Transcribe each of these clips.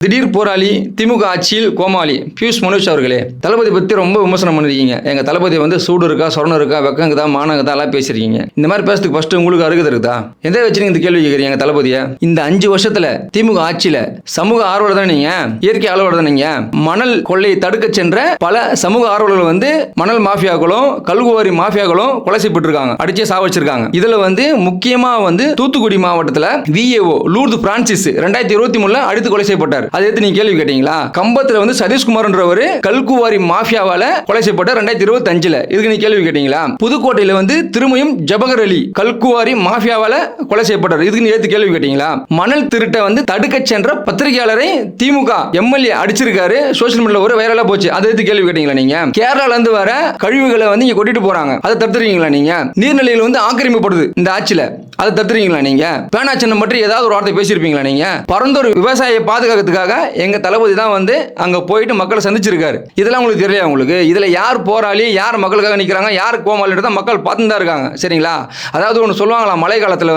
திடீர் போராளி திமுக ஆட்சியில் கோமாளி பியூஷ் மனோஜ் அவர்களே, தளபதி பத்தி ரொம்ப விமர்சனம் பண்ணிருக்கீங்க. எங்க தளபதி சூடு இருக்கா, சொரணம் இருக்கா, வெக்கங்குதா, மானங்குதா எல்லாம் பேசிருக்கீங்க. இந்த மாதிரி பேசுறதுக்கு ஃபர்ஸ்ட் உங்களுக்கு அருகதை இருக்குதா? எதை வச்சு நீங்க இந்த கேள்வி கேட்கறீங்க தளபதிய? இந்த 5 வருஷத்துல திமுக ஆட்சியில சமூக ஆர்வலர் தான் நீங்க, இயற்கை ஆர்வலர் தான் நீங்க. மணல் கொள்ளையை தடுக்க சென்ற பல சமூக ஆர்வலர்கள் மணல் மாஃபியாக்களும் கல்குவாரி மாஃபியாக்களும் கொலை செய்யப்பட்டிருக்காங்க, அடிச்சே சாவச்சிருக்காங்க. இதுல முக்கியமா தூத்துக்குடி மாவட்டத்துல விஏஓ லூர்து பிரான்சிஸ் 2023 அடித்து கொலை செய்யப்பட்டார். அதை எடுத்து நீங்க கேள்வி கேட்டீங்களா? கம்பத்துல சதீஷ்குமார்ன்றவர் கல்குவாரி மாஃபியாவால கொலை செய்யப்பட்ட 2025. இதுக்கு நீங்க கேள்வி கேட்டீங்களா? புதுக்கோட்டையில திரும்பியும் ஜபகர் அலி கல்குவாரி மாஃபியாவால கொலை செய்யப்பட்டார். இதுக்கு நீங்க எடுத்து கேள்வி கேட்டீங்களா? மணல் திருட்ட தடுக்க சென்ற பத்திரிகையாளரை திமுக எம்எல்ஏ அடிச்சிருக்காரு, சோசியல் மீடியால ஒரு வைரலா போச்சு. அதை எடுத்து கேள்வி கேட்டீங்களா? நீங்க கேரளால இருந்து வர கழிவுகளை இங்க கொட்டிட்டு போறாங்க, அதை தடுத்துறீங்களா? நீங்க நீர்நிலைகள் ஆக்கிரமிப்படுது இந்த ஆட்சியில, அதை தடுத்துறீங்களா? நீங்க பேனா சின்னம் பற்றி ஏதாவது ஒரு வார்த்தை பேசியிருப்பீங்களா? நீங்க பரந்தூர் விவசாயியை பாதுகாக்கிறதுக்காக எங்க தளபதி தான் அங்க போயிட்டு மக்களை சந்திச்சிருக்காரு. இதெல்லாம் உங்களுக்கு தெரியல? உங்களுக்கு இதுல யார் போராளி, யார் மக்களுக்காக நிக்கிறாங்க, யார் கோமாளின்றத மக்கள் பார்த்துட்டு தான் இருக்காங்க. சரிங்களா? அதாவது ஒன்று சொல்லுவாங்களா, மழை காலத்துல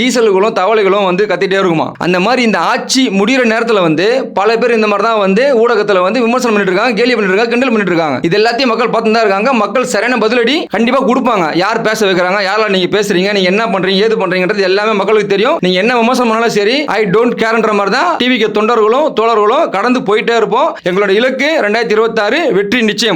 ஈசல்களும் தவளைகளும் கத்திட்டே இருக்குமா, அந்த மாதிரி இந்த ஆட்சி முடிகிற நேரத்தில் பல பேர் இந்த மாதிரி தான் ஊடகத்தில் விமர்சனம் பண்ணிட்டு இருக்காங்க, கேலி பண்ணிட்டு இருக்காங்க, கிண்டல் பண்ணிட்டு இருக்காங்க. இது எல்லாத்தையும் மக்கள் பார்த்துட்டு தான் இருக்காங்க. மக்கள் சரியான பதிலடி கண்டிப்பா கொடுப்பாங்க. யார் பேச வைக்கிறாங்க, யாரெல்லாம் நீங்க பேசுறீங்க, நீங்க என்ன பண்றீங்க, ஏது பண்றீங்கன்றது எல்லாமே மக்களுக்கு தெரியும். நீங்க என்ன விமர்சனம் பண்ணாலும் சரி, ஐ டோன்ட் கேர்ன்ற மாதிரி தான் டிவிக்கு தொண்டர்களும் தோழர்களும் கடந்து போயிட்டே இருப்போம். எங்களோட இலக்கு 2026 வெற்றி நிச்சயம்.